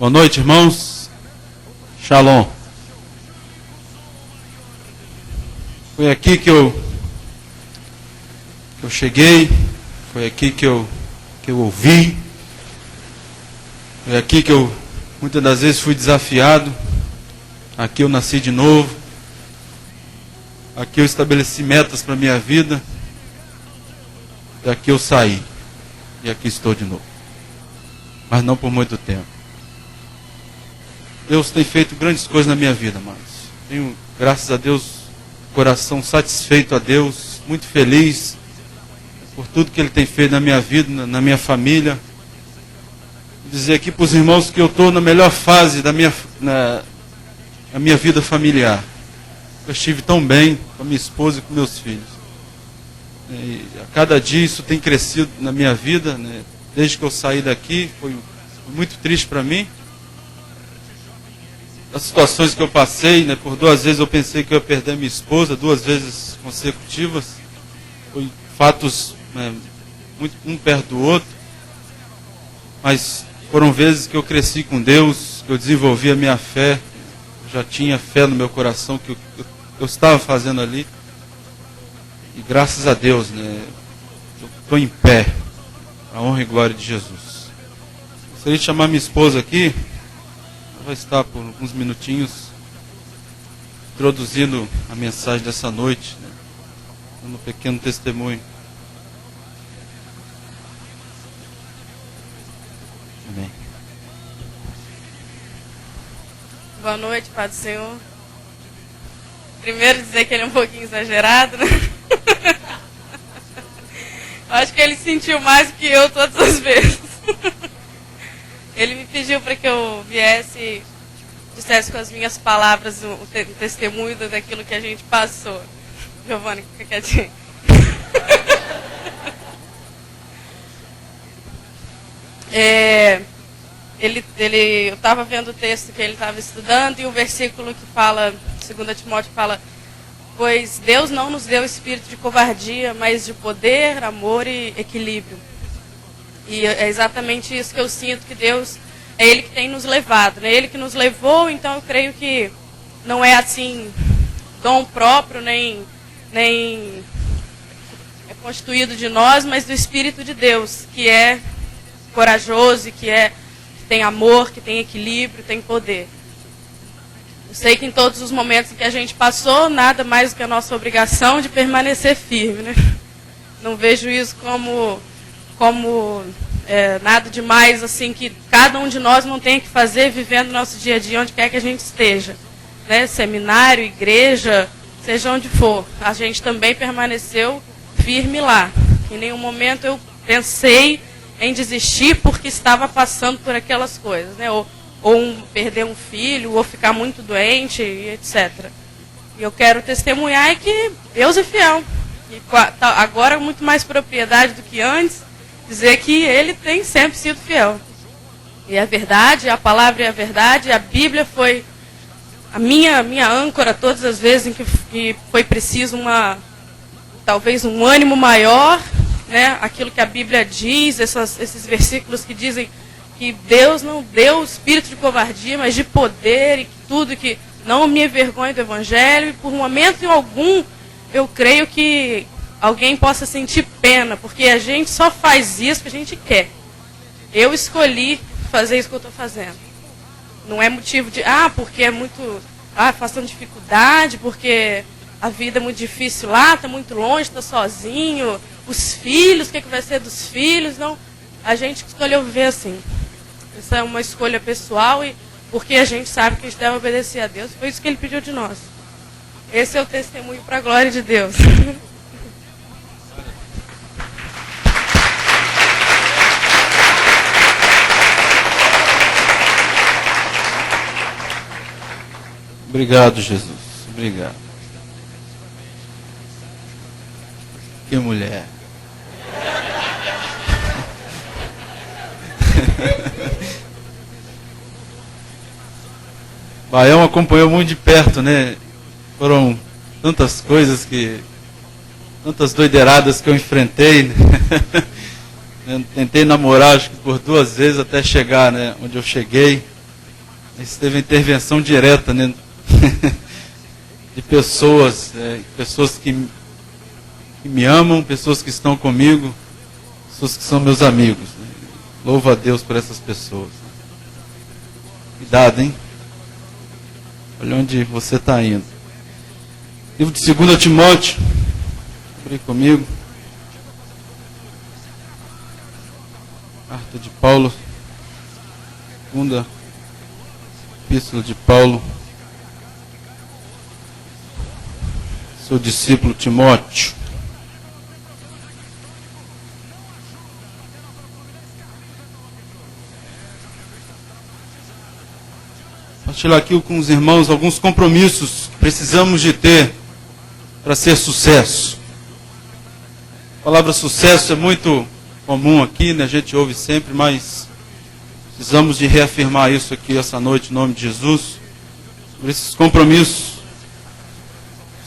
Boa noite, irmãos. Shalom. Foi aqui que eu cheguei, foi aqui que eu ouvi, foi aqui que eu muitas das vezes fui desafiado, aqui eu nasci de novo, aqui eu estabeleci metas para a minha vida, e aqui eu saí, e aqui estou de novo, mas não por muito tempo. Deus tem feito grandes coisas na minha vida, amados. Tenho, graças a Deus, coração satisfeito a Deus, muito feliz por tudo que Ele tem feito na minha vida, na minha família. Vou dizer aqui para os irmãos que eu estou na melhor fase da minha vida familiar. Eu estive tão bem com a minha esposa e com meus filhos. E a cada dia isso tem crescido na minha vida, né? Desde que eu saí daqui, foi muito triste para mim. As situações que eu passei, né, por 2 vezes eu pensei que eu ia perder minha esposa, 2 vezes consecutivas. Foi fatos muito um perto do outro. Mas foram vezes que eu cresci com Deus, que eu desenvolvi a minha fé. Eu já tinha fé no meu coração que eu estava fazendo ali. E graças a Deus, né, eu estou em pé. A honra e glória de Jesus. Gostaria de chamar minha esposa aqui. Vai estar por alguns minutinhos introduzindo a mensagem dessa noite, né? Dando um pequeno testemunho. Amém. Boa noite, Pai do Senhor. Primeiro dizer que ele é um pouquinho exagerado, né? Acho que ele sentiu mais do que eu todas as vezes. Ele me pediu para que eu viesse, dissesse com as minhas palavras o testemunho daquilo que a gente passou. Giovanni, fica quietinho. Eu estava vendo o texto que ele estava estudando e o versículo que fala, 2 Timóteo fala, pois Deus não nos deu espírito de covardia, mas de poder, amor e equilíbrio. E é exatamente isso que eu sinto, que Deus, é Ele que tem nos levado, né? Ele que nos levou, então eu creio que não é assim, dom próprio, nem é constituído de nós, mas do Espírito de Deus, que é corajoso, que tem amor, que tem equilíbrio, tem poder. Eu sei que em todos os momentos em que a gente passou, nada mais do que a nossa obrigação de permanecer firme, né? Não vejo isso como nada demais, assim, que cada um de nós não tem que fazer vivendo o nosso dia a dia, onde quer que a gente esteja. Né? Seminário, igreja, seja onde for. A gente também permaneceu firme lá. Em nenhum momento eu pensei em desistir porque estava passando por aquelas coisas. Né? Ou perder um filho, ou ficar muito doente, e etc. E eu quero testemunhar que Deus é fiel. E agora muito mais propriedade do que antes, dizer que Ele tem sempre sido fiel. E é verdade, a palavra é a verdade, a Bíblia foi a minha âncora todas as vezes em que foi preciso talvez um ânimo maior, né? Aquilo que a Bíblia diz, esses versículos que dizem que Deus não deu o espírito de covardia, mas de poder e tudo, que não me envergonhe do Evangelho, e por momento algum eu creio que alguém possa sentir pena, porque a gente só faz isso que a gente quer. Eu escolhi fazer isso que eu estou fazendo. Não é motivo de, porque é muito, passando dificuldade, porque a vida é muito difícil lá, está muito longe, está sozinho, os filhos, o que vai ser dos filhos? Não, a gente escolheu viver assim. Isso é uma escolha pessoal, e porque a gente sabe que a gente deve obedecer a Deus, foi isso que Ele pediu de nós. Esse é o testemunho para a glória de Deus. Obrigado, Jesus. Obrigado. Que mulher. Baião acompanhou muito de perto, né? Foram tantas coisas tantas doideiradas que eu enfrentei, né? Eu tentei namorar, acho que por 2 vezes até chegar, né, onde eu cheguei. Mas teve uma intervenção direta, né? De pessoas, pessoas que me amam, pessoas que estão comigo, pessoas que são meus amigos. Né? Louvo a Deus por essas pessoas. Cuidado, hein? Olha onde você está indo. Livro de 2 Timóteo. Abre comigo. Carta de Paulo. Segunda Epístola de Paulo. Seu discípulo Timóteo. Compartilhar aqui com os irmãos alguns compromissos que precisamos de ter para ser sucesso. A palavra sucesso é muito comum aqui, né? A gente ouve sempre, mas precisamos de reafirmar isso aqui essa noite em nome de Jesus. Por esses compromissos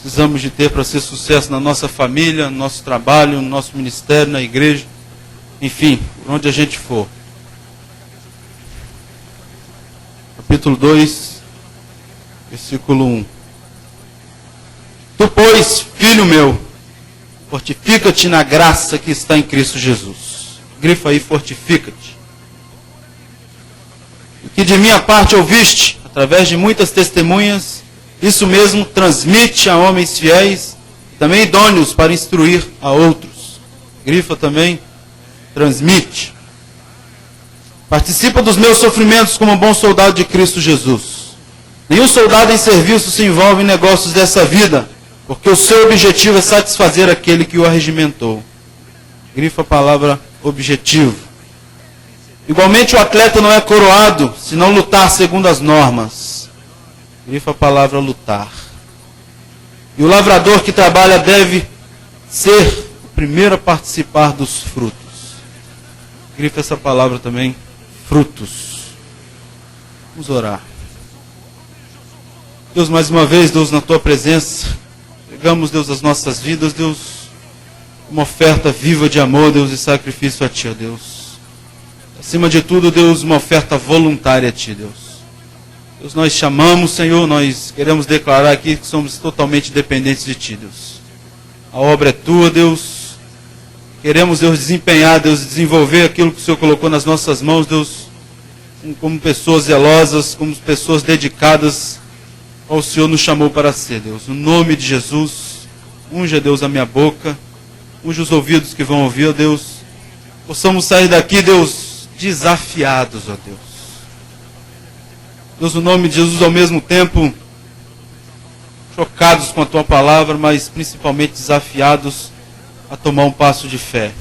precisamos de ter para ser sucesso na nossa família, no nosso trabalho, no nosso ministério, na igreja, enfim, por onde a gente for. Capítulo 2, versículo 1. Tu, pois, filho meu, fortifica-te na graça que está em Cristo Jesus. Grifa aí, fortifica-te. O que de minha parte ouviste, através de muitas testemunhas, isso mesmo transmite a homens fiéis, também idôneos para instruir a outros. Grifa também, transmite. Participa dos meus sofrimentos como um bom soldado de Cristo Jesus. Nenhum soldado em serviço se envolve em negócios dessa vida, porque o seu objetivo é satisfazer aquele que o arregimentou. Grifa a palavra objetivo. Igualmente o atleta não é coroado, se não lutar segundo as normas. Grifa a palavra lutar. E o lavrador que trabalha deve ser o primeiro a participar dos frutos. Grifa essa palavra também, frutos. Vamos orar. Deus, mais uma vez, Deus, na tua presença, pegamos, Deus, as nossas vidas, Deus, uma oferta viva de amor, Deus, e sacrifício a Ti, ó Deus. Acima de tudo, Deus, uma oferta voluntária a Ti, Deus. Deus, nós chamamos, Senhor, nós queremos declarar aqui que somos totalmente dependentes de Ti, Deus. A obra é Tua, Deus. Queremos, Deus, desempenhar, Deus, desenvolver aquilo que o Senhor colocou nas nossas mãos, Deus, como pessoas zelosas, como pessoas dedicadas ao Senhor nos chamou para ser, Deus. No nome de Jesus, unja, Deus, a minha boca, unja os ouvidos que vão ouvir, ó Deus. Possamos sair daqui, Deus, desafiados, ó Deus. Deus, no nome de Jesus, ao mesmo tempo, chocados com a Tua palavra, mas principalmente desafiados a tomar um passo de fé.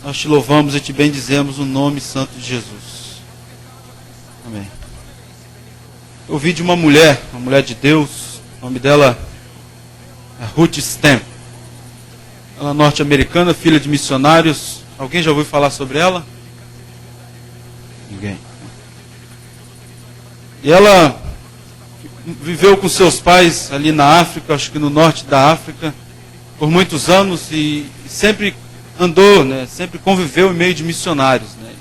Nós Te louvamos e Te bendizemos no nome santo de Jesus. Amém. Eu ouvi de uma mulher de Deus, o nome dela é Ruth Stamp. Ela é norte-americana, filha de missionários. Alguém já ouviu falar sobre ela? Ninguém. E ela viveu com seus pais ali na África, acho que no norte da África, por muitos anos e sempre andou, né, sempre conviveu em meio de missionários. Né.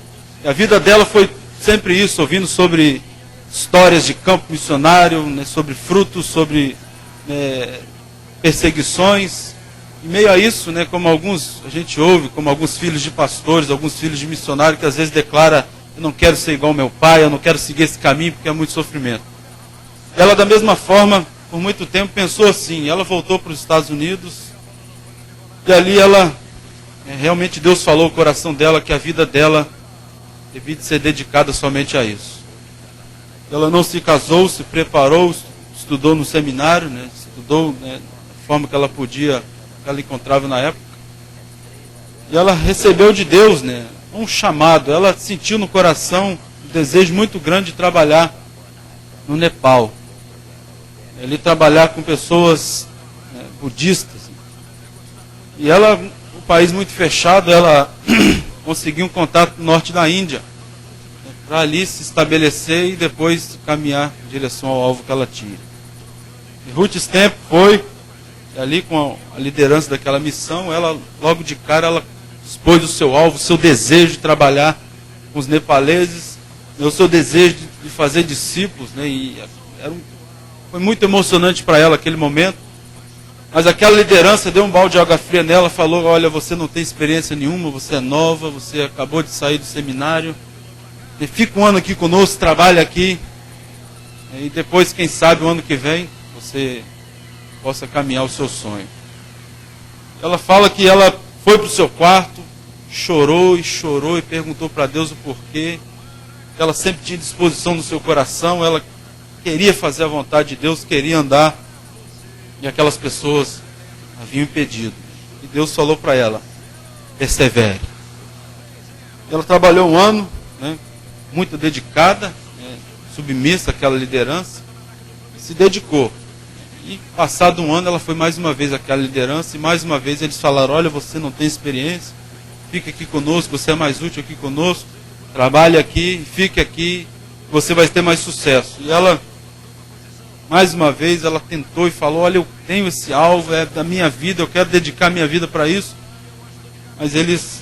E a vida dela foi sempre isso, ouvindo sobre histórias de campo missionário, né, sobre frutos, sobre perseguições. Em meio a isso, né, como a gente ouve, como alguns filhos de pastores, alguns filhos de missionários que às vezes declara: eu não quero ser igual ao meu pai, eu não quero seguir esse caminho porque é muito sofrimento. Ela, da mesma forma, por muito tempo pensou assim. Ela voltou para os Estados Unidos e ali ela, realmente Deus falou ao coração dela que a vida dela devia de ser dedicada somente a isso. Ela não se casou, se preparou, estudou no seminário, né, estudou, né, da forma que ela podia, que ela encontrava na época. E ela recebeu de Deus, né, um chamado. Ela sentiu no coração um desejo muito grande de trabalhar no Nepal. Ele trabalhar com pessoas, né, budistas. E ela, um país muito fechado, ela conseguiu um contato no norte da Índia, né, para ali se estabelecer e depois caminhar em direção ao alvo que ela tinha. E Ruth Stamp foi, ali com a liderança daquela missão, ela logo de cara ela expôs o seu alvo, o seu desejo de trabalhar com os nepaleses. o seu desejo de fazer discípulos, né? E foi muito emocionante para ela aquele momento. Mas aquela liderança deu um balde de água fria nela, falou: olha, você não tem experiência nenhuma, você é nova, você acabou de sair do seminário, fica um ano aqui conosco, trabalha aqui, e depois, quem sabe, o ano que vem, você possa caminhar o seu sonho. Ela fala que ela foi para o seu quarto, chorou e perguntou para Deus o porquê. Ela sempre tinha disposição no seu coração, ela queria fazer a vontade de Deus, queria andar, e aquelas pessoas haviam impedido. E Deus falou para ela: persevere. Ela trabalhou um ano, né, muito dedicada, né, submissa àquela liderança, e se dedicou. E passado um ano ela foi mais uma vez àquela liderança, e mais uma vez eles falaram: olha, você não tem experiência, fique aqui conosco, você é mais útil aqui conosco, trabalhe aqui, fique aqui, você vai ter mais sucesso. E ela, mais uma vez, ela tentou e falou: olha, eu tenho esse alvo, é da minha vida, eu quero dedicar minha vida para isso. Mas eles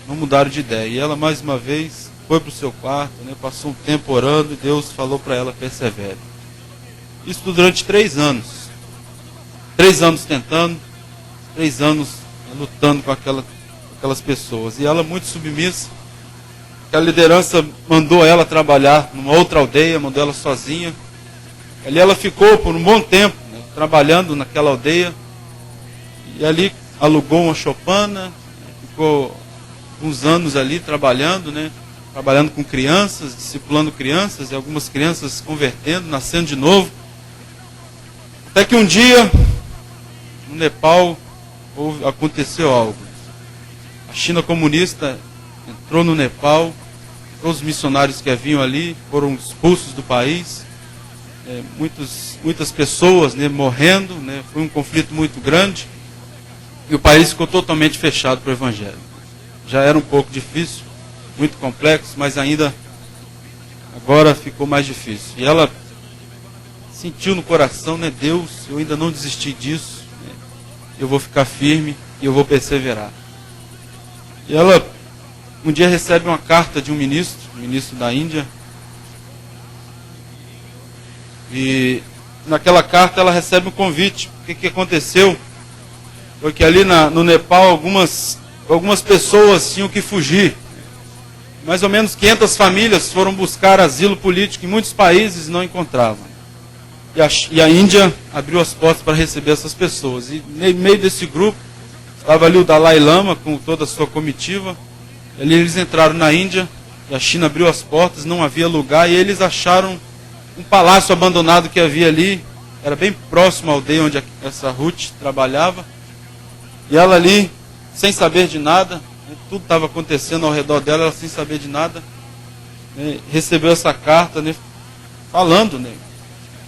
não mudaram de ideia. E ela, mais uma vez, foi para o seu quarto, né, passou um tempo orando, e Deus falou para ela: persevere. Isso durante 3 anos. 3 anos tentando, 3 anos lutando com aquelas pessoas. E ela, muito submissa, a liderança mandou ela trabalhar numa outra aldeia, mandou ela sozinha. Ali ela ficou por um bom tempo, né, trabalhando naquela aldeia. E ali alugou uma choupana, ficou uns anos ali trabalhando, né, trabalhando com crianças, discipulando crianças, e algumas crianças se convertendo, nascendo de novo. Até que um dia, no Nepal, aconteceu algo. A China comunista entrou no Nepal, todos os missionários que haviam ali foram expulsos do país, muitas pessoas, né, morrendo, né, foi um conflito muito grande, e o país ficou totalmente fechado para o Evangelho. Já era um pouco difícil, muito complexo, mas ainda agora ficou mais difícil. E ela sentiu no coração, né, Deus, eu ainda não desisti disso, né, eu vou ficar firme e eu vou perseverar. E ela um dia recebe uma carta de um ministro da Índia, e naquela carta ela recebe um convite. O que aconteceu? Foi que ali no Nepal algumas pessoas tinham que fugir. Mais ou menos 500 famílias foram buscar asilo político em muitos países e não encontravam. E a Índia abriu as portas para receber essas pessoas. E no meio desse grupo estava ali o Dalai Lama com toda a sua comitiva. Ali eles entraram na Índia, e a China abriu as portas, não havia lugar, e eles acharam um palácio abandonado que havia ali. Era bem próximo à aldeia onde essa Ruth trabalhava. E ela ali, sem saber de nada, né, tudo estava acontecendo ao redor dela, ela sem saber de nada, né, recebeu essa carta, né, falando, né,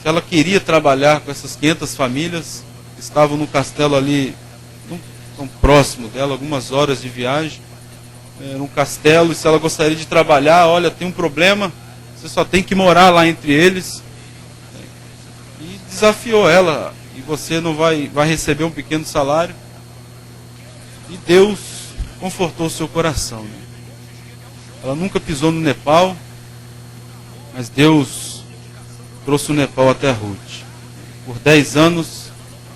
que ela queria trabalhar com essas 500 famílias que estavam no castelo ali, não tão próximo dela, algumas horas de viagem. Era um castelo, e se ela gostaria de trabalhar, olha, tem um problema, você só tem que morar lá entre eles. E desafiou ela: e você não vai receber um pequeno salário. E Deus confortou o seu coração, né? Ela nunca pisou no Nepal, mas Deus trouxe o Nepal até a Ruth. Por 10 anos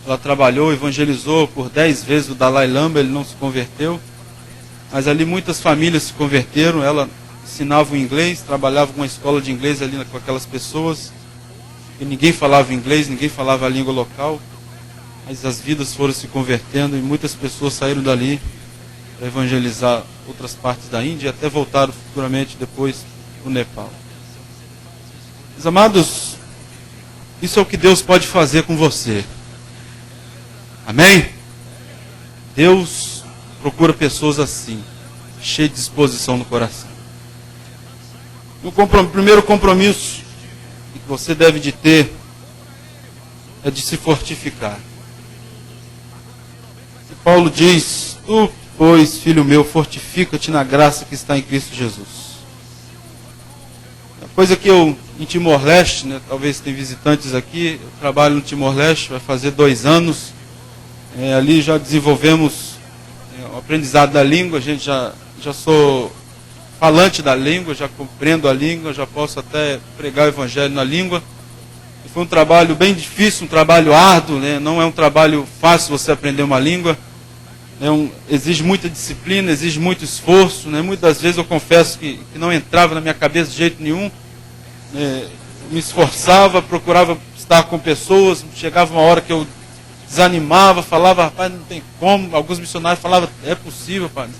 ela trabalhou, evangelizou por 10 vezes o Dalai Lama, ele não se converteu. Mas ali muitas famílias se converteram. Ela ensinava o inglês, trabalhava com uma escola de inglês ali com aquelas pessoas. E ninguém falava inglês, ninguém falava a língua local. Mas as vidas foram se convertendo, e muitas pessoas saíram dali para evangelizar outras partes da Índia, e até voltaram futuramente depois para o Nepal. Meus amados, isso é o que Deus pode fazer com você. Amém? Deus procura pessoas assim, cheias de disposição no coração. O primeiro compromisso que você deve de ter é de se fortificar. E Paulo diz: tu, pois, filho meu, fortifica-te na graça que está em Cristo Jesus. A coisa que eu, em Timor-Leste, né, talvez tem visitantes aqui, eu trabalho no Timor-Leste, vai fazer 2 anos, ali já desenvolvemos o aprendizado da língua, a gente já falante da língua, já compreendo a língua, já posso até pregar o evangelho na língua. E foi um trabalho bem difícil, um trabalho árduo, né? Não é um trabalho fácil você aprender uma língua. Exige muita disciplina, exige muito esforço, né? Muitas vezes eu confesso que não entrava na minha cabeça de jeito nenhum. Me esforçava, procurava estar com pessoas, chegava uma hora que eu desanimava, falava, rapaz, não tem como. Alguns missionários falavam, é possível, rapaz,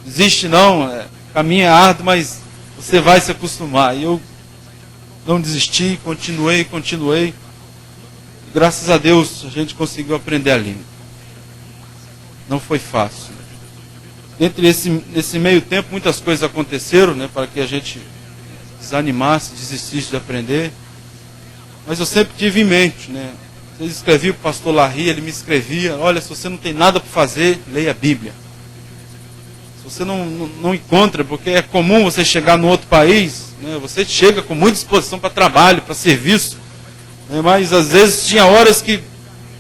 existe não, caminho é árduo, mas você vai se acostumar. E eu não desisti, continuei. Graças a Deus a gente conseguiu aprender a língua. Não foi fácil. Nesse meio tempo muitas coisas aconteceram, né, para que a gente desanimasse, desistisse de aprender. Mas eu sempre tive em mente, né? Vocês escreviam para o pastor Larry, ele me escrevia, olha, se você não tem nada para fazer, leia a Bíblia. Se você não encontra, porque é comum você chegar no outro país, né, você chega com muita disposição para trabalho, para serviço, né, mas às vezes tinha horas que,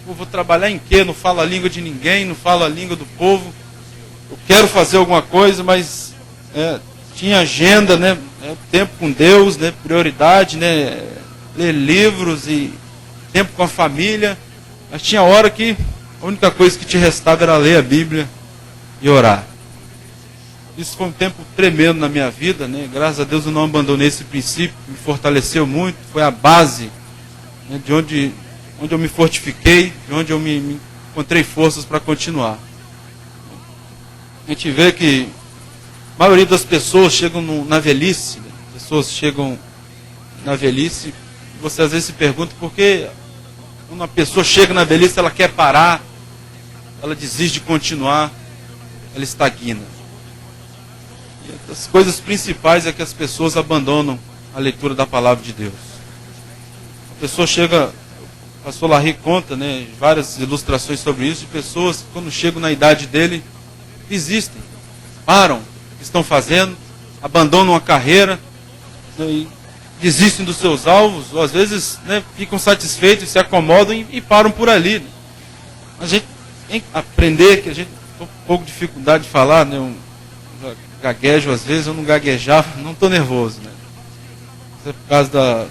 vou trabalhar em quê? Não falo a língua de ninguém, não falo a língua do povo, eu quero fazer alguma coisa, mas tinha agenda, né, tempo com Deus, né, prioridade, né, ler livros e tempo com a família, mas tinha hora que a única coisa que te restava era ler a Bíblia e orar. Isso foi um tempo tremendo na minha vida, né? Graças a Deus eu não abandonei esse princípio, me fortaleceu muito, foi a base, né, de onde eu me fortifiquei, de onde eu me encontrei forças para continuar. A gente vê que a maioria das pessoas chegam na velhice, né? Pessoas chegam na velhice, e você às vezes se pergunta por que quando uma pessoa chega na velhice ela quer parar, ela desiste de continuar, ela estagna. E as coisas principais é que as pessoas abandonam a leitura da palavra de Deus. A pessoa chega, o pastor Larry conta, né, várias ilustrações sobre isso, de pessoas que quando chegam na idade dele, desistem, param o que estão fazendo, abandonam a carreira, né, e desistem dos seus alvos, ou às vezes, né, ficam satisfeitos, se acomodam e param por ali. Né. A gente tem que aprender, que a gente tem um pouco de dificuldade de falar, né, gaguejo às vezes, eu não gaguejava, não estou nervoso, né. Isso é por causa da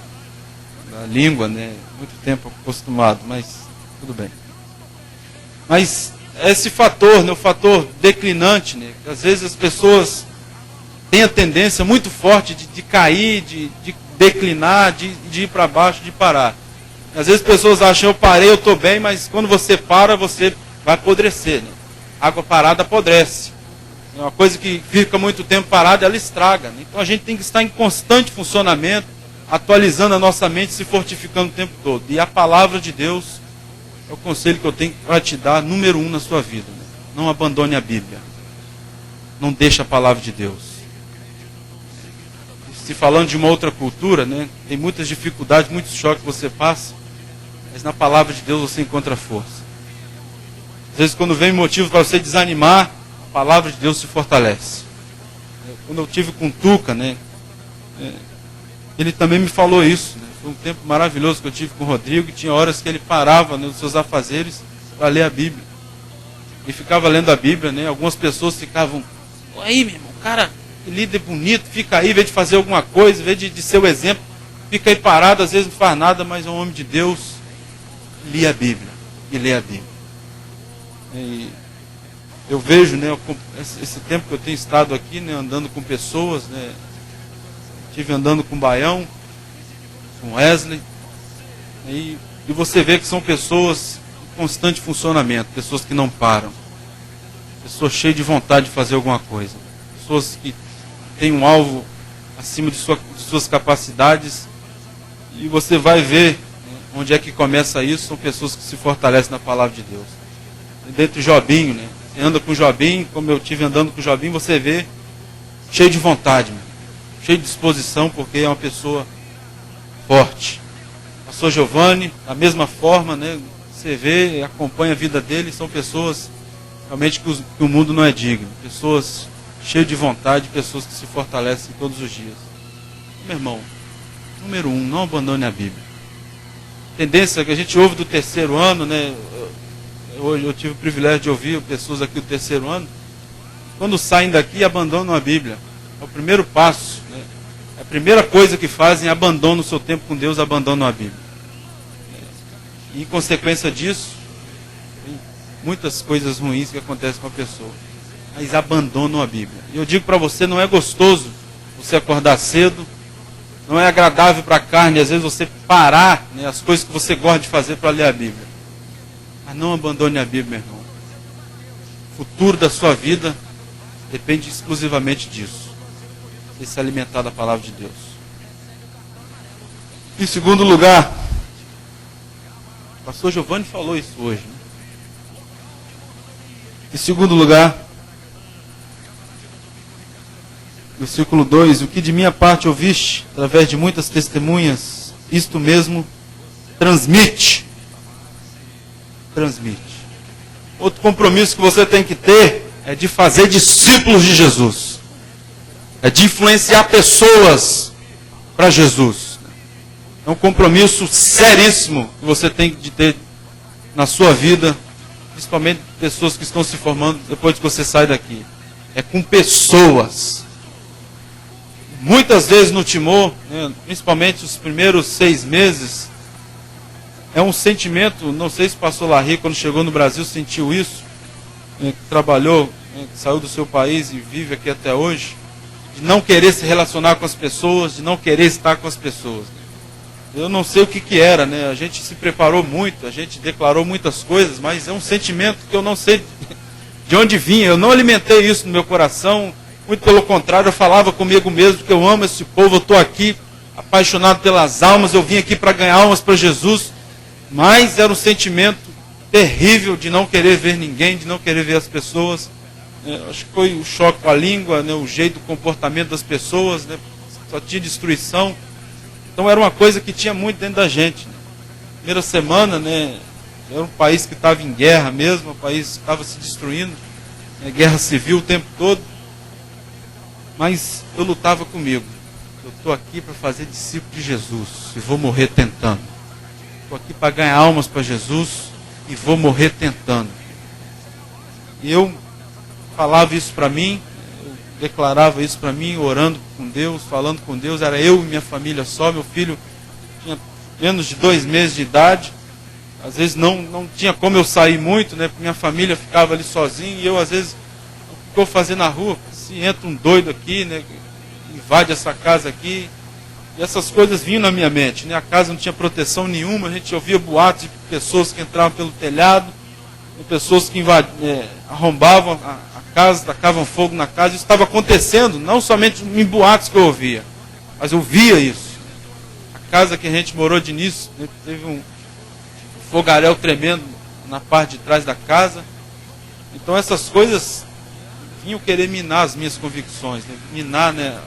língua, né, muito tempo acostumado, mas tudo bem. Mas esse fator, né, o fator declinante, né, que às vezes as pessoas têm a tendência muito forte de cair, de declinar, de ir para baixo, de parar. Às vezes as pessoas acham, eu parei, eu estou bem, mas quando você para, você vai apodrecer. Né? Água parada apodrece. É uma coisa que fica muito tempo parada, ela estraga. Né? Então a gente tem que estar em constante funcionamento, atualizando a nossa mente, se fortificando o tempo todo. E a palavra de Deus é o conselho que eu tenho para te dar, número 1 na sua vida. Né? Não abandone a Bíblia. Não deixe a palavra de Deus. Se falando de uma outra cultura, né, tem muitas dificuldades, muitos choques que você passa, mas na palavra de Deus você encontra força. Às vezes quando vem motivo para você desanimar, a palavra de Deus se fortalece. Quando eu tive com o Tuca, né, ele também me falou isso. Né, foi um tempo maravilhoso que eu tive com o Rodrigo, e tinha horas que ele parava, né, nos seus afazeres para ler a Bíblia. E ficava lendo a Bíblia, né, algumas pessoas ficavam, aí meu irmão, cara, líder bonito, fica aí, em vez de fazer alguma coisa, em vez de ser o exemplo, fica aí parado, às vezes não faz nada, mas é um homem de Deus, lê a Bíblia, e lê a Bíblia. E eu vejo, né, esse tempo que eu tenho estado aqui, né, andando com pessoas, né, estive andando com o Baião, com Wesley, e você vê que são pessoas em constante funcionamento, pessoas que não param, pessoas cheias de vontade de fazer alguma coisa, pessoas que tem um alvo acima de suas capacidades, e você vai ver, né, onde é que começa isso. São pessoas que se fortalecem na palavra de Deus. E dentro do Jobinho, né, você anda com o Jobinho, como eu estive andando com o Jobinho, você vê cheio de vontade, cheio de disposição, porque é uma pessoa forte. Pastor Giovanni, da mesma forma, né, você vê, acompanha a vida dele, são pessoas realmente que o mundo não é digno, pessoas cheio de vontade, pessoas que se fortalecem todos os dias. Meu irmão, número 1, não abandone a Bíblia. Tendência que a gente ouve do terceiro ano, né? Hoje eu tive o privilégio de ouvir pessoas aqui do terceiro ano, quando saem daqui abandonam a Bíblia. É o primeiro passo, né? É a primeira coisa que fazem, abandonam o seu tempo com Deus, abandonam a Bíblia. E em consequência disso, tem muitas coisas ruins que acontecem com a pessoa. Mas abandonam a Bíblia. E eu digo para você, não é gostoso você acordar cedo, não é agradável para a carne, às vezes você parar, né, as coisas que você gosta de fazer para ler a Bíblia. Mas não abandone a Bíblia, meu irmão. O futuro da sua vida depende exclusivamente disso. Você se alimentar da palavra de Deus. Em segundo lugar, o pastor Giovanni falou isso hoje, né? Em segundo lugar, versículo 2, o que de minha parte ouviste, através de muitas testemunhas, isto mesmo transmite. Transmite. Outro compromisso que você tem que ter é de fazer discípulos de Jesus. É de influenciar pessoas para Jesus. É um compromisso seríssimo que você tem de ter na sua vida, principalmente pessoas que estão se formando depois que você sai daqui. É com pessoas. Muitas vezes no Timor, né, principalmente os primeiros 6 meses, é um sentimento, não sei se o pastor Larry, quando chegou no Brasil, sentiu isso, né, que trabalhou, né, que saiu do seu país e vive aqui até hoje, de não querer se relacionar com as pessoas, de não querer estar com as pessoas. Eu não sei o que era, né? A gente se preparou muito, a gente declarou muitas coisas, mas é um sentimento que eu não sei de onde vinha. Eu não alimentei isso no meu coração. Muito pelo contrário, eu falava comigo mesmo que eu amo esse povo, eu estou aqui apaixonado pelas almas, eu vim aqui para ganhar almas para Jesus, mas era um sentimento terrível de não querer ver ninguém, de não querer ver as pessoas. Acho que foi o choque com a língua, né, o jeito, o comportamento das pessoas, né, só tinha destruição. Então era uma coisa que tinha muito dentro da gente. Primeira semana, né, era um país que estava em guerra mesmo, um país que estava se destruindo, né, guerra civil o tempo todo. Mas eu lutava comigo. Eu estou aqui para fazer discípulo de Jesus e vou morrer tentando. Estou aqui para ganhar almas para Jesus e vou morrer tentando. E eu falava isso para mim, eu declarava isso para mim, orando com Deus, falando com Deus. Era eu e minha família só. Meu filho tinha menos de 2 meses de idade. Às vezes não tinha como eu sair muito, né? Porque minha família ficava ali sozinha e eu às vezes, o que eu fazia na rua? Se entra um doido aqui, né, invade essa casa aqui, e essas coisas vinham na minha mente, né? A casa não tinha proteção nenhuma, a gente ouvia boatos de pessoas que entravam pelo telhado, de pessoas que arrombavam a casa, tacavam fogo na casa. Isso estava acontecendo, não somente em boatos que eu ouvia, mas eu via isso. A casa que a gente morou de início, né, teve um fogaréu tremendo na parte de trás da casa. Então essas coisas vinham querer minar as minhas convicções, né? Minar, né,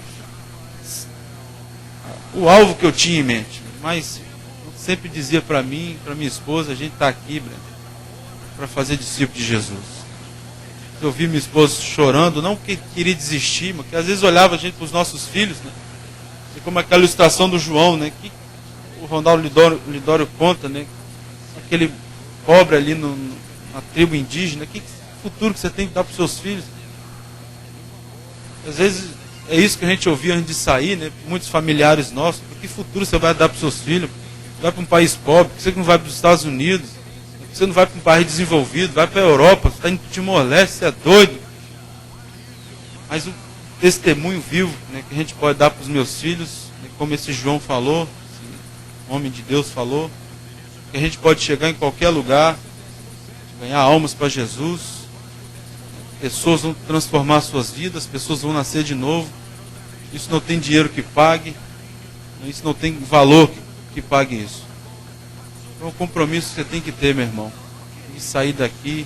o alvo que eu tinha em mente. Mas eu sempre dizia para mim, para minha esposa, a gente está aqui, Breno, para fazer discípulo de Jesus. Eu vi minha esposa chorando, não que queria desistir, mas que às vezes olhava a gente para os nossos filhos, né? E como aquela ilustração do João, né? Que o Ronaldo Lidório conta, né? Aquele pobre ali na tribo indígena, que futuro que você tem que dar para os seus filhos? Às vezes é isso que a gente ouvia antes de sair, né? Muitos familiares nossos. Que futuro você vai dar para os seus filhos? Vai para um país pobre? Por que você não vai para os Estados Unidos? Por que você não vai para um país desenvolvido? Vai para a Europa? Você está indo para o Timor-Leste? Você é doido? Mas o testemunho vivo, né, que a gente pode dar para os meus filhos, né, como esse João falou, esse homem de Deus falou, que a gente pode chegar em qualquer lugar, ganhar almas para Jesus. Pessoas vão transformar suas vidas, pessoas vão nascer de novo. Isso não tem dinheiro que pague, isso não tem valor que pague isso. Então é um compromisso que você tem que ter, meu irmão, de sair daqui,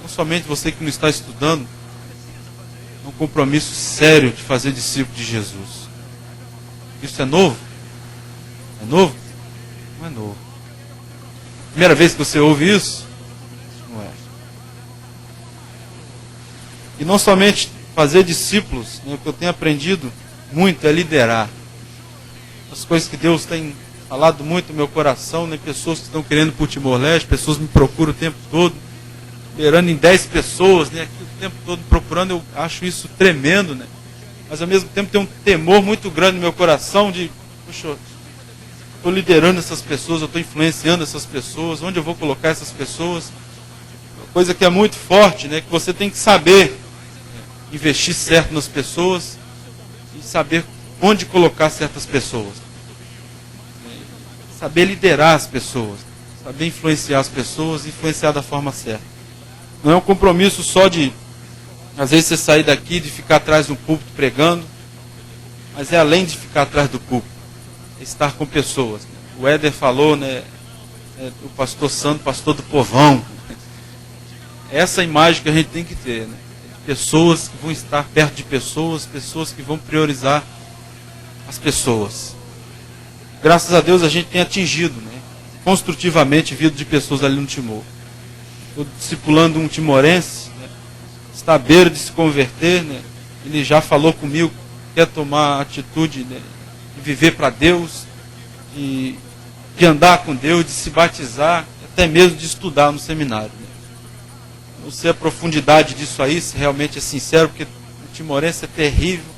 não somente você que não está estudando, é um compromisso sério de fazer discípulo de Jesus. Isso é novo? É novo? Não é novo. Primeira vez que você ouve isso? Não é. E não somente fazer discípulos, né, o que eu tenho aprendido muito é liderar. As coisas que Deus tem falado muito no meu coração, né, pessoas que estão querendo para o Timor-Leste, pessoas me procuram o tempo todo, esperando em 10 pessoas, né, aqui o tempo todo procurando. Eu acho isso tremendo, né? mas ao mesmo tempo tenho um temor muito grande no meu coração de, puxa, estou liderando essas pessoas, eu estou influenciando essas pessoas, onde eu vou colocar essas pessoas? Uma coisa que é muito forte, né, que você tem que saber investir certo nas pessoas e saber onde colocar certas pessoas. Saber liderar as pessoas, saber influenciar as pessoas, influenciar da forma certa. Não é um compromisso só de, às vezes, você sair daqui, de ficar atrás do púlpito pregando, mas é além de ficar atrás do púlpito, é estar com pessoas. O Éder falou, né, o pastor santo, pastor do povão. Essa imagem que a gente tem que ter, né? Pessoas que vão estar perto de pessoas, pessoas que vão priorizar as pessoas. Graças a Deus a gente tem atingido, né, construtivamente a vida de pessoas ali no Timor. Estou discipulando um timorense, né, está à beira de se converter, né, ele já falou comigo, quer tomar a atitude, né, de viver para Deus, de andar com Deus, de se batizar, até mesmo de estudar no seminário. Né. Não sei a profundidade disso aí, se realmente é sincero, porque o timorense é terrível.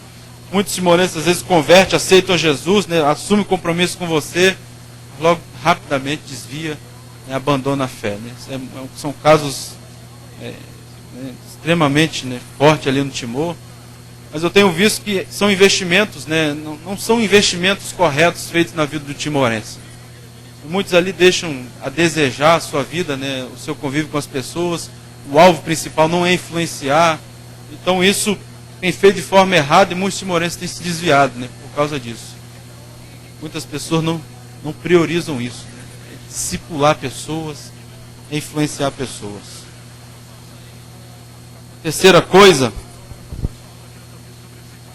Muitos timorenses às vezes convertem, aceitam Jesus, né, assumem compromisso com você, logo rapidamente desvia, né, abandona a fé. Né. São casos extremamente, né, fortes ali no Timor. Mas eu tenho visto que são investimentos, né, não são investimentos corretos feitos na vida do timorense. Muitos ali deixam a desejar a sua vida, né, o seu convívio com as pessoas. O alvo principal não é influenciar. Então isso tem feito de forma errada e muitos timorenses têm se desviado, né, por causa disso. Muitas pessoas não priorizam isso. Né? É discipular pessoas, é influenciar pessoas. Terceira coisa,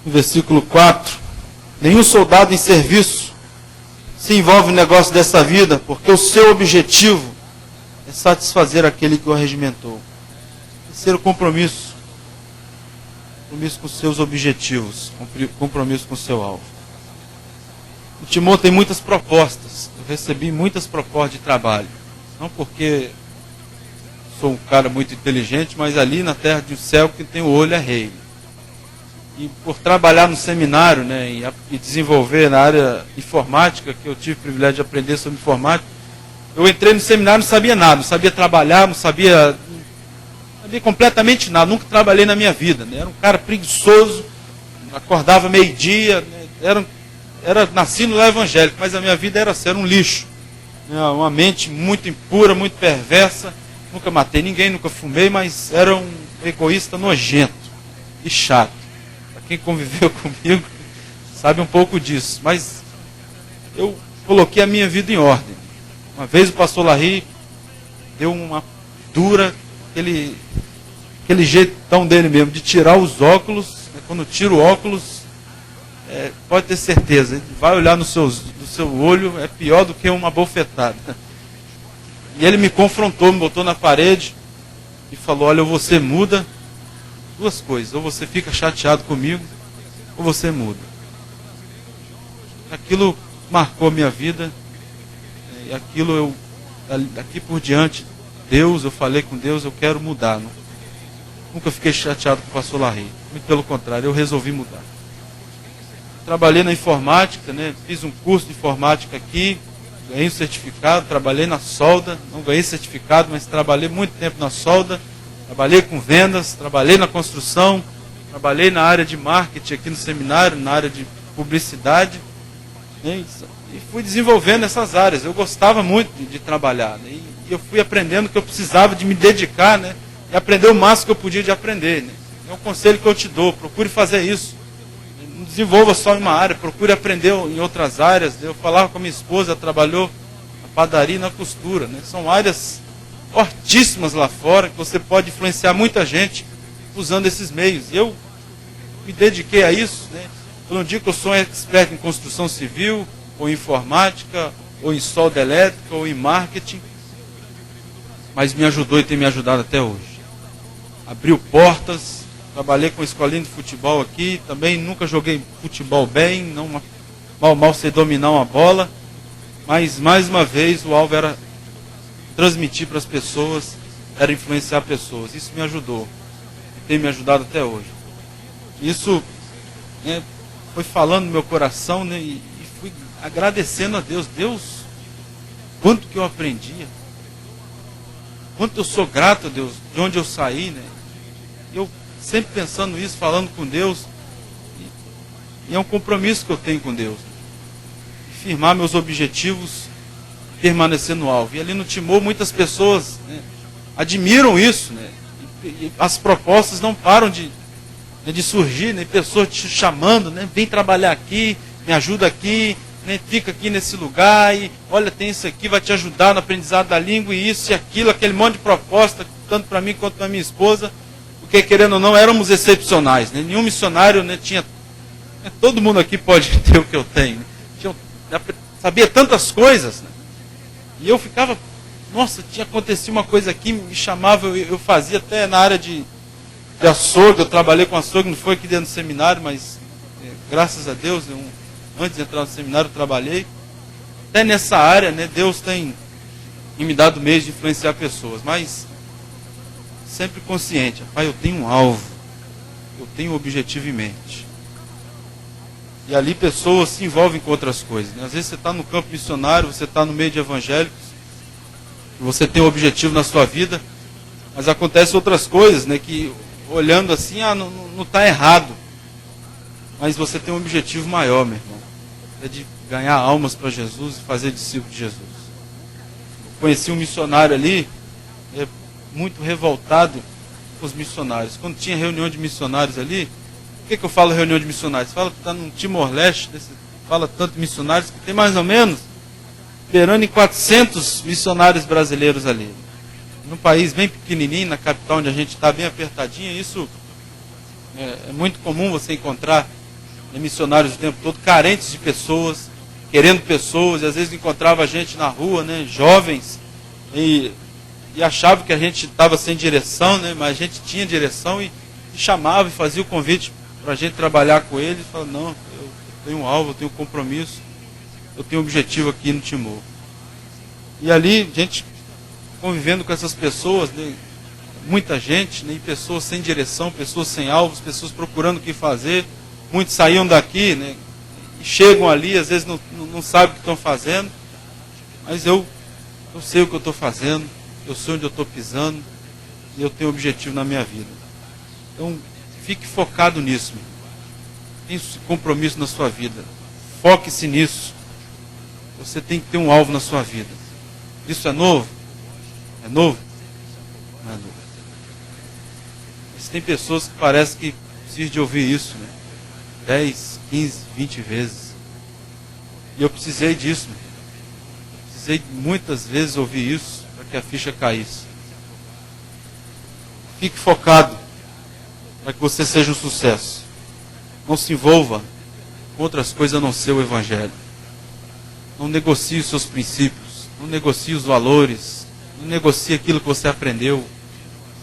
no versículo 4, nenhum soldado em serviço se envolve no negócio dessa vida, porque o seu objetivo é satisfazer aquele que o arregimentou. Terceiro compromisso. Compromisso com seus objetivos, compromisso com o seu alvo. O Timor tem muitas propostas. Eu recebi muitas propostas de trabalho. Não porque sou um cara muito inteligente, mas ali na terra do céu que tem o olho é rei. E por trabalhar no seminário, né, e desenvolver na área informática, que eu tive o privilégio de aprender sobre informática, eu entrei no seminário e não sabia nada, não sabia trabalhar, não sabia completamente nada, nunca trabalhei na minha vida, né? Era um cara preguiçoso, acordava meio-dia, né? Nasci no lar evangélico, mas a minha vida era assim, era um lixo, né? Uma mente muito impura, muito perversa, nunca matei ninguém, nunca fumei, mas era um egoísta nojento e chato. Para quem conviveu comigo sabe um pouco disso, mas eu coloquei a minha vida em ordem. Uma vez o pastor Larry deu uma dura, aquele jeitão dele mesmo, de tirar os óculos, né? Quando tira o óculos, pode ter certeza, ele vai olhar no seu olho, é pior do que uma bofetada. E ele me confrontou, me botou na parede e falou, olha, ou você muda, duas coisas, ou você fica chateado comigo, ou você muda. Aquilo marcou a minha vida, e aquilo daqui por diante, Deus, eu falei com Deus, eu quero mudar. Nunca fiquei chateado com o pastor Larry. Muito pelo contrário, eu resolvi mudar. Trabalhei na informática, né? Fiz um curso de informática aqui, ganhei um certificado, trabalhei na solda, não ganhei certificado, mas trabalhei muito tempo na solda, trabalhei com vendas, trabalhei na construção, trabalhei na área de marketing aqui no seminário, na área de publicidade, né? E fui desenvolvendo essas áreas. Eu gostava muito de trabalhar, né? E eu fui aprendendo que eu precisava de me dedicar, né? E aprender o máximo que eu podia de aprender, né? É um conselho que eu te dou, procure fazer isso. Não desenvolva só em uma área, procure aprender em outras áreas. Eu falava com a minha esposa, ela trabalhou na padaria e na costura, né? São áreas fortíssimas lá fora, que você pode influenciar muita gente usando esses meios. Eu me dediquei a isso, né? Eu não digo que eu sou um expert em construção civil, ou em informática, ou em solda elétrica, ou em marketing, mas me ajudou e tem me ajudado até hoje. Abriu portas, trabalhei com escolinha de futebol aqui, também nunca joguei futebol bem, mal sei dominar uma bola, mas mais uma vez o alvo era transmitir para as pessoas, era influenciar pessoas. Isso me ajudou, e tem me ajudado até hoje. Isso né, foi falando no meu coração, né, e fui agradecendo a Deus. Deus, quanto que eu aprendia, quanto eu sou grato a Deus, de onde eu saí, né? Eu sempre pensando nisso, falando com Deus, e é um compromisso que eu tenho com Deus, firmar meus objetivos, permanecer no alvo. E ali no Timor muitas pessoas, né, admiram isso, né? E as propostas não param de surgir, né? Pessoas te chamando, né? Vem trabalhar aqui, me ajuda aqui, né? Fica aqui nesse lugar, e olha, tem isso aqui, vai te ajudar no aprendizado da língua, e isso e aquilo, aquele monte de proposta, tanto para mim quanto para minha esposa, porque querendo ou não, éramos excepcionais, né? Nenhum missionário, né, tinha, né? Todo mundo aqui pode ter o que eu tenho, né? Sabia tantas coisas, né? E eu ficava, nossa, tinha acontecido uma coisa aqui, me chamava, eu fazia até na área de açougue, eu trabalhei com açougue, não foi aqui dentro do seminário, mas graças a Deus, antes de entrar no seminário eu trabalhei. Até nessa área, né, Deus tem me dado meios de influenciar pessoas, mas sempre consciente, pai, eu tenho um alvo, eu tenho um objetivo em mente. E ali pessoas se envolvem com outras coisas, né? Às vezes você está no campo missionário, você está no meio de evangélicos, você tem um objetivo na sua vida, mas acontecem outras coisas, né, que olhando assim, não está errado, mas você tem um objetivo maior, meu irmão, é de ganhar almas para Jesus e fazer discípulo de Jesus. Eu conheci um missionário ali, muito revoltado com os missionários. Quando tinha reunião de missionários ali, por que eu falo reunião de missionários? Fala que está no Timor-Leste, fala tanto de missionários, que tem mais ou menos beirando em 400 missionários brasileiros ali. Num país bem pequenininho, na capital onde a gente está, bem apertadinha, isso é muito comum você encontrar, né, missionários o tempo todo, carentes de pessoas, querendo pessoas, e às vezes encontrava a gente na rua, né, jovens, e achava que a gente estava sem direção, né, mas a gente tinha direção, e chamava e fazia o convite para a gente trabalhar com eles, e falava, não, eu tenho um alvo, eu tenho um compromisso, eu tenho um objetivo aqui no Timor. E ali, gente convivendo com essas pessoas, né, muita gente, né, pessoas sem direção, pessoas sem alvos, pessoas procurando o que fazer, muitos saíam daqui, né, e chegam ali, às vezes não sabem o que estão fazendo, mas eu sei o que eu estou fazendo, eu sei onde eu estou pisando, e eu tenho um objetivo na minha vida. Então, fique focado nisso, meu. Tenha esse compromisso na sua vida, foque-se nisso. Você tem que ter um alvo na sua vida. Isso é novo? É novo? Não é novo. Mas tem pessoas que parece que precisam de ouvir isso, né? 10, 15, 20 vezes. E eu precisei disso, né? Precisei muitas vezes ouvir isso para que a ficha caísse. Fique focado para que você seja um sucesso. Não se envolva com outras coisas a não ser o Evangelho. Não negocie os seus princípios, não negocie os valores, não negocie aquilo que você aprendeu.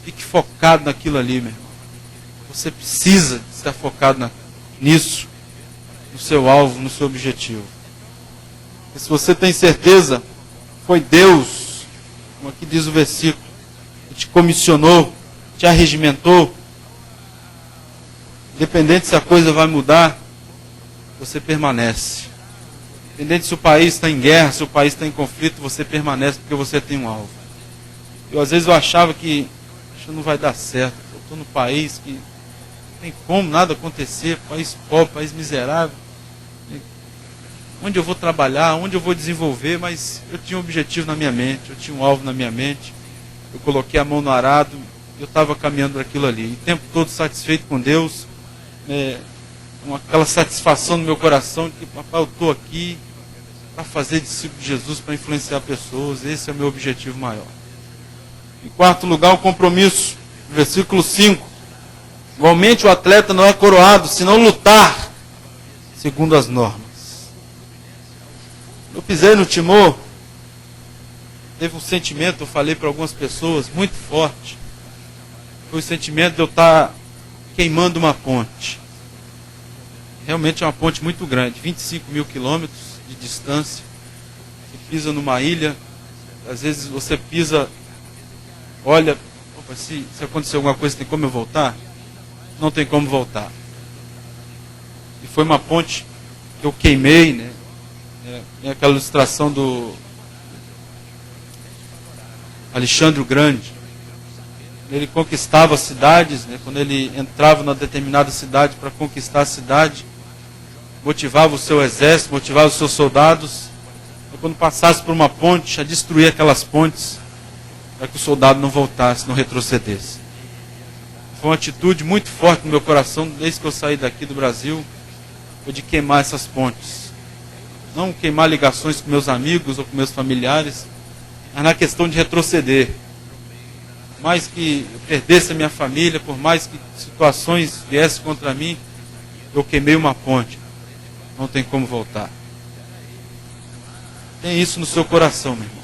Fique focado naquilo ali, meu irmão. Você precisa estar focado nisso, no seu alvo, no seu objetivo. E se você tem certeza, foi Deus, como aqui diz o versículo, que te comissionou, te arregimentou, independente se a coisa vai mudar, você permanece. Independente se o país está em guerra, se o país está em conflito, você permanece porque você tem um alvo. Às vezes eu achava que não vai dar certo. Eu estou num país que não tem como nada acontecer, país pobre, país miserável. Onde eu vou trabalhar, onde eu vou desenvolver, mas eu tinha um objetivo na minha mente, eu tinha um alvo na minha mente. Eu coloquei a mão no arado, eu estava caminhando para aquilo ali. E o tempo todo satisfeito com Deus, aquela satisfação no meu coração de que, papai, eu estou aqui para fazer discípulo de Jesus, para influenciar pessoas. Esse é o meu objetivo maior. Em quarto lugar, o compromisso. Versículo 5. Igualmente o atleta não é coroado, senão lutar segundo as normas. Eu pisei no Timor, teve um sentimento, eu falei para algumas pessoas, muito forte. Foi o sentimento de eu estar queimando uma ponte. Realmente é uma ponte muito grande, 25 mil quilômetros de distância. Você pisa numa ilha, às vezes você pisa, olha, opa, se acontecer alguma coisa, tem como eu voltar? Não tem como voltar. e foi uma ponte que eu queimei, né? É aquela ilustração do Alexandre o Grande. Ele conquistava as cidades, né? Quando ele entrava numa determinada cidade para conquistar a cidade, motivava o seu exército, motivava os seus soldados, e quando passasse por uma ponte, a destruir aquelas pontes, para que o soldado não voltasse, não retrocedesse. Foi uma atitude muito forte no meu coração, desde que eu saí daqui do Brasil, foi de queimar essas pontes. Não queimar ligações com meus amigos ou com meus familiares, mas na questão de retroceder. Por mais que eu perdesse a minha família, por mais que situações viessem contra mim, eu queimei uma ponte. Não tem como voltar. Tem isso no seu coração, meu irmão.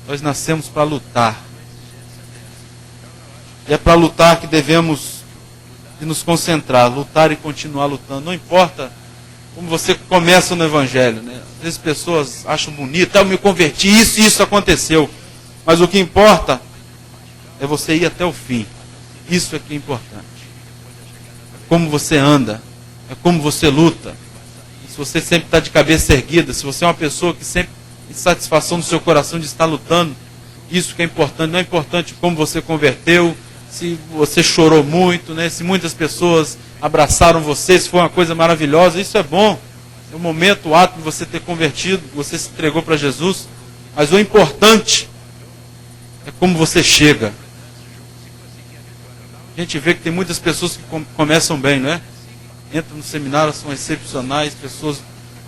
Nós nascemos para lutar. E é para lutar que devemos nos concentrar, lutar e continuar lutando. Não importa como você começa no Evangelho, né? Às vezes pessoas acham bonito, eu me converti, isso e isso aconteceu. Mas o que importa é você ir até o fim. Isso é que é importante. É como você anda, é como você luta. Se você sempre está de cabeça erguida, se você é uma pessoa que sempre tem satisfação no seu coração de estar lutando, isso que é importante. Não é importante como você converteu, se você chorou muito, né? Se muitas pessoas abraçaram você, se foi uma coisa maravilhosa, isso é bom. É o momento, o ato de você ter convertido, você se entregou para Jesus. Mas o importante é como você chega. A gente vê que tem muitas pessoas que começam bem, não é? Entram no seminário, são excepcionais, pessoas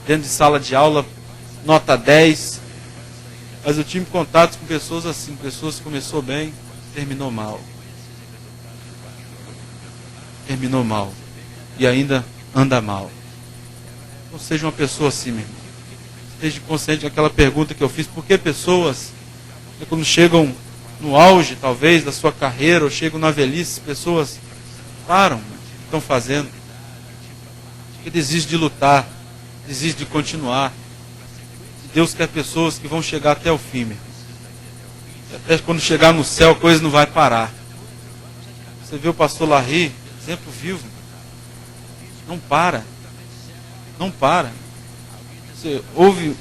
dentro de sala de aula, nota 10. Mas eu tive contatos com pessoas assim, pessoas que começou bem, terminou mal. Terminou mal. E ainda anda mal. Não seja uma pessoa assim, meu irmão. Esteja consciente daquela pergunta que eu fiz. Por que pessoas, quando chegam no auge, talvez, da sua carreira, ou chegam na velhice, pessoas param o que estão fazendo? Porque desistem de lutar, desistem de continuar. Deus quer pessoas que vão chegar até o fim, meu irmão. E até quando chegar no céu, a coisa não vai parar. Você vê o pastor Larry, exemplo vivo. Não para. Não para. Você ouve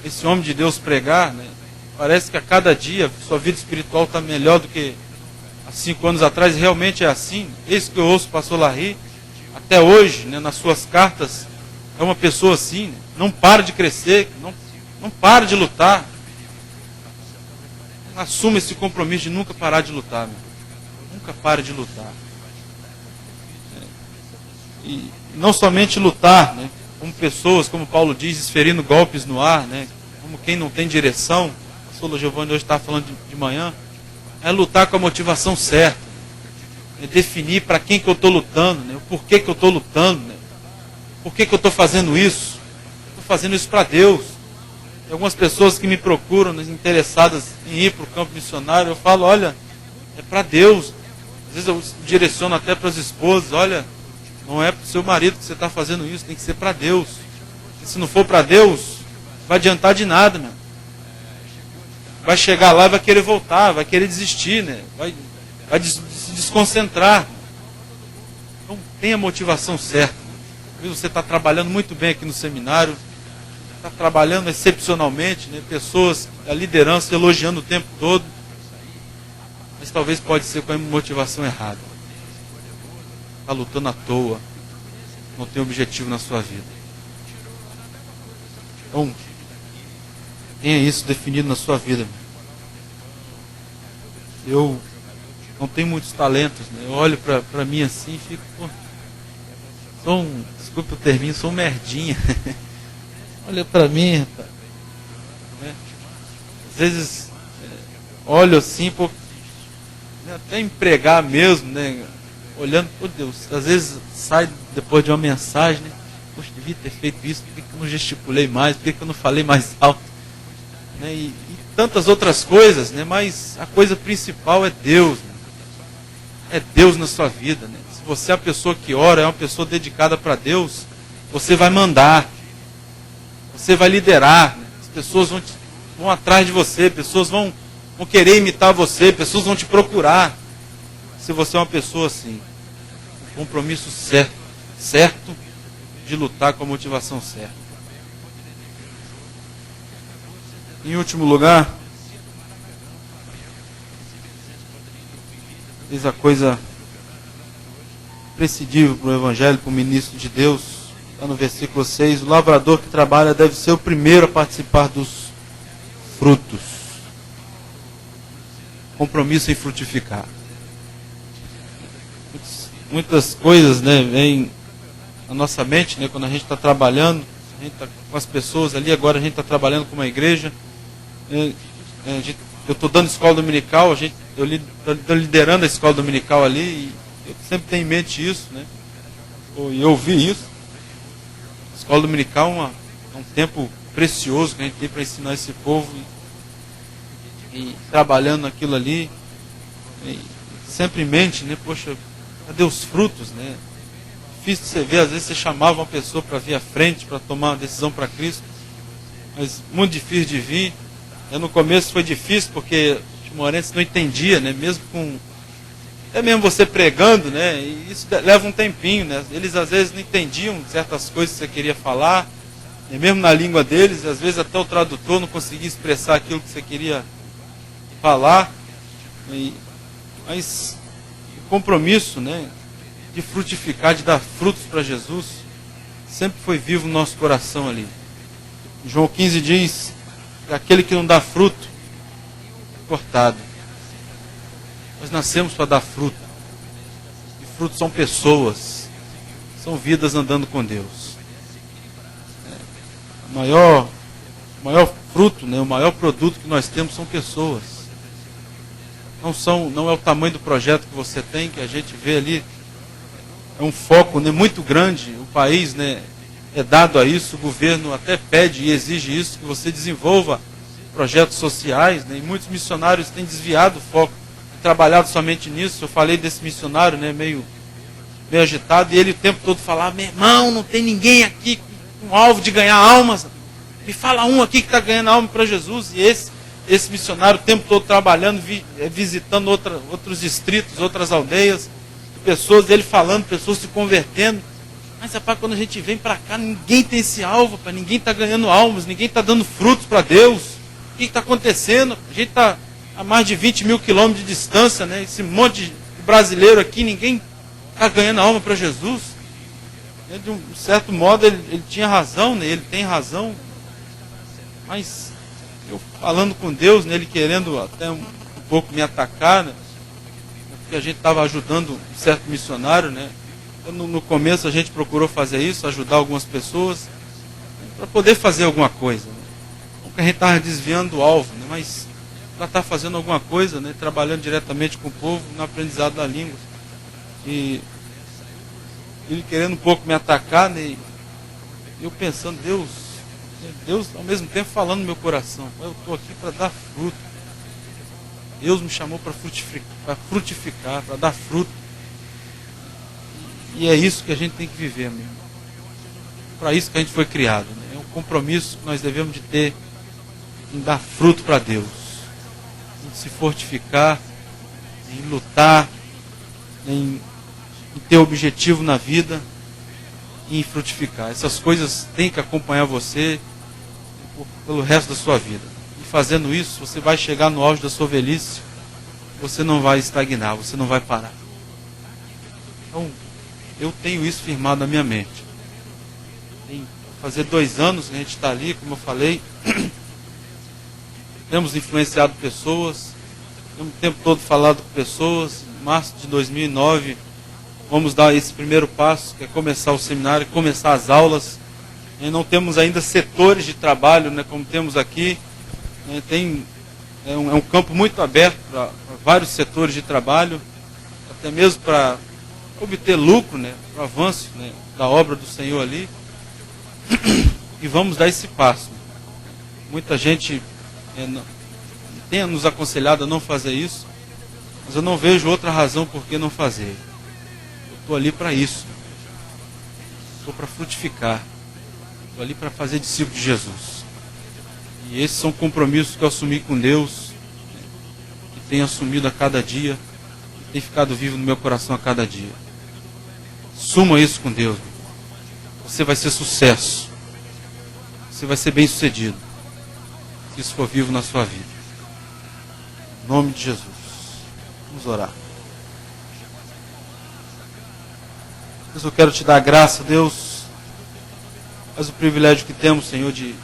esse homem de Deus pregar, né? Parece que a cada dia sua vida espiritual está melhor do que há 5 anos atrás. Realmente é assim. Esse que eu ouço o pastor Larry, até hoje, né, nas suas cartas, é uma pessoa assim, né? Não para de crescer, não para de lutar. Assuma esse compromisso de nunca parar de lutar, meu. Nunca pare de lutar. E não somente lutar, né, como pessoas, como Paulo diz, esferindo golpes no ar, né, como quem não tem direção. O pastor Giovanni hoje estava falando de manhã. É lutar com a motivação certa. É definir para quem que eu estou lutando, né, o porquê que eu estou lutando, né, por que eu estou fazendo isso. Estou fazendo isso para Deus. Tem algumas pessoas que me procuram, né, interessadas em ir para o campo missionário. Eu falo, olha, é para Deus. Às vezes eu direciono até para as esposas, olha, não é para o seu marido que você está fazendo isso, tem que ser para Deus. E se não for para Deus, não vai adiantar de nada, meu. Vai chegar lá e vai querer voltar, vai querer desistir, né? Vai se desconcentrar. Então tenha a motivação certa. Você está trabalhando muito bem aqui no seminário, está trabalhando excepcionalmente, né? Pessoas, a liderança elogiando o tempo todo. Mas talvez pode ser com a motivação errada. Está lutando à toa. Não tem objetivo na sua vida. Então, tenha isso definido na sua vida. Eu não tenho muitos talentos, né? Eu olho para mim assim e fico, pô, desculpa o terminho, sou um merdinha. Olha para mim, rapaz. Né? Às vezes, olho assim, pô, até empregar mesmo, né? Olhando, por Deus, às vezes sai depois de uma mensagem, né? Poxa, devia ter feito isso, por que eu não gesticulei mais, por que eu não falei mais alto? Né? E tantas outras coisas, né? Mas a coisa principal é Deus. Né? É Deus na sua vida. Né? Se você é a pessoa que ora, é uma pessoa dedicada para Deus, você vai mandar, você vai liderar, né? As pessoas vão atrás de você, pessoas vão querer imitar você, pessoas vão te procurar. Se você é uma pessoa assim, um compromisso certo de lutar com a motivação certa. Em último lugar, diz a coisa imprescindível para o Evangelho, para o ministro de Deus, está no versículo 6, o lavrador que trabalha deve ser o primeiro a participar dos frutos. Compromisso em frutificar. Muitas coisas, né, vêm na nossa mente, né, quando a gente está trabalhando, a gente está com as pessoas ali, agora a gente está trabalhando com uma igreja, eu estou dando escola dominical, eu estou liderando a escola dominical ali, e eu sempre tenho em mente isso, né, e eu ouvi isso. A escola dominical é um tempo precioso que a gente tem para ensinar esse povo, e trabalhando naquilo ali, e sempre em mente, né, poxa, cadê os frutos, né? Difícil de você ver, às vezes você chamava uma pessoa para vir à frente, para tomar uma decisão para Cristo, mas muito difícil de vir. No começo foi difícil, porque os timorenses não entendiam, né? Até mesmo você pregando, né? E isso leva um tempinho, né? Eles às vezes não entendiam certas coisas que você queria falar, né? Mesmo na língua deles, às vezes até o tradutor não conseguia expressar aquilo que você queria falar, mas o compromisso, né, de frutificar, de dar frutos para Jesus, sempre foi vivo no nosso coração ali. João 15 diz que aquele que não dá fruto é cortado. Nós nascemos para dar fruto. E frutos são pessoas, são vidas andando com Deus. O maior fruto, né, o maior produto que nós temos são pessoas. Não é o tamanho do projeto que você tem, que a gente vê ali, é um foco, né, muito grande. O país, né, é dado a isso, o governo até pede e exige isso, que você desenvolva projetos sociais, né, e muitos missionários têm desviado o foco, trabalhado somente nisso. Eu falei desse missionário, né, meio agitado, e ele o tempo todo falava: meu irmão, não tem ninguém aqui com alvo de ganhar almas, me fala um aqui que está ganhando alma para Jesus. E esse missionário o tempo todo trabalhando, visitando outros distritos, outras aldeias, pessoas, ele falando, pessoas se convertendo. Mas, rapaz, quando a gente vem para cá, ninguém tem esse alvo, rapaz, ninguém está ganhando almas, ninguém está dando frutos para Deus. O que está acontecendo? A gente está a mais de 20 mil quilômetros de distância, né? Esse monte de brasileiro aqui, ninguém está ganhando alma para Jesus. De um certo modo, ele tinha razão, né? Ele tem razão, mas eu falando com Deus, né, ele querendo até um pouco me atacar, né, porque a gente estava ajudando um certo missionário, né. No começo a gente procurou fazer isso, ajudar algumas pessoas, né, para poder fazer alguma coisa. Né. Porque a gente estava desviando do alvo, né, mas para estar fazendo alguma coisa, né, trabalhando diretamente com o povo, no aprendizado da língua. E ele querendo um pouco me atacar, né, e eu pensando, Deus ao mesmo tempo falando no meu coração: eu estou aqui para dar fruto. Deus me chamou para frutificar, para dar fruto. E é isso que a gente tem que viver, meu irmão. Para isso que a gente foi criado, né? É um compromisso que nós devemos de ter em dar fruto para Deus, em se fortificar, em lutar, em ter objetivo na vida e em frutificar. Essas coisas têm que acompanhar você pelo resto da sua vida. E fazendo isso, você vai chegar no auge da sua velhice, você não vai estagnar, você não vai parar. Então, eu tenho isso firmado na minha mente. Tem fazer 2 anos que a gente está ali, como eu falei, temos influenciado pessoas, temos o tempo todo falado com pessoas. Em março de 2009, vamos dar esse primeiro passo, que é começar o seminário, começar as aulas. E não temos ainda setores de trabalho, né, como temos aqui. É um campo muito aberto para vários setores de trabalho, até mesmo para obter lucro, né, para o avanço, né, da obra do Senhor ali. E vamos dar esse passo. Muita gente tem nos aconselhado a não fazer isso, mas eu não vejo outra razão por que não fazer. Eu estou ali para isso. Estou para frutificar. Estou ali para fazer discípulo de Jesus. E esses são compromissos que eu assumi com Deus, que tenho assumido a cada dia, que tem ficado vivo no meu coração a cada dia. Suma isso com Deus. você vai ser sucesso. Você vai ser bem sucedido. Se isso for vivo na sua vida. Em nome de Jesus. Vamos orar. Deus, eu quero te dar graça, Deus. Mas o privilégio que temos, Senhor, de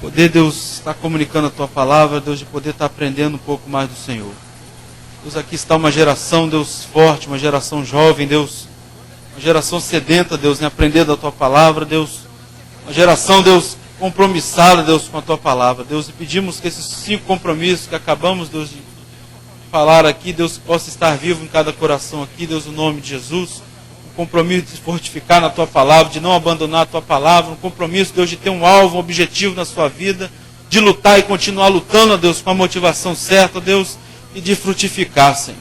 poder, Deus, estar comunicando a Tua palavra, Deus, de poder estar aprendendo um pouco mais do Senhor. Deus, aqui está uma geração, Deus, forte, uma geração jovem, Deus, uma geração sedenta, Deus, em aprender da Tua palavra, Deus, uma geração, Deus, compromissada, Deus, com a Tua palavra, Deus, e pedimos que esses 5 compromissos que acabamos, Deus, de falar aqui, Deus, possa estar vivo em cada coração aqui, Deus, no nome de Jesus, um compromisso de se fortificar na Tua palavra, de não abandonar a Tua palavra, um compromisso, Deus, de ter um alvo, um objetivo na sua vida, de lutar e continuar lutando, Deus, com a motivação certa, Deus, e de frutificar, Senhor.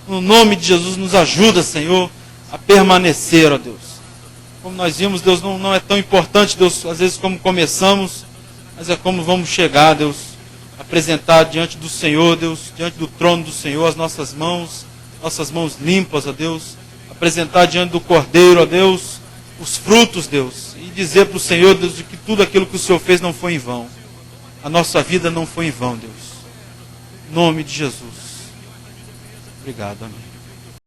No nome de Jesus, nos ajuda, Senhor, a permanecer, ó Deus. Como nós vimos, Deus, não é tão importante, Deus, às vezes como começamos, mas é como vamos chegar, Deus, apresentar diante do Senhor, Deus, diante do trono do Senhor, as nossas mãos limpas, ó Deus, apresentar diante do Cordeiro, ó Deus, os frutos, Deus, e dizer para o Senhor, Deus, de que tudo aquilo que o Senhor fez não foi em vão. A nossa vida não foi em vão, Deus. Em nome de Jesus. Obrigado, amém.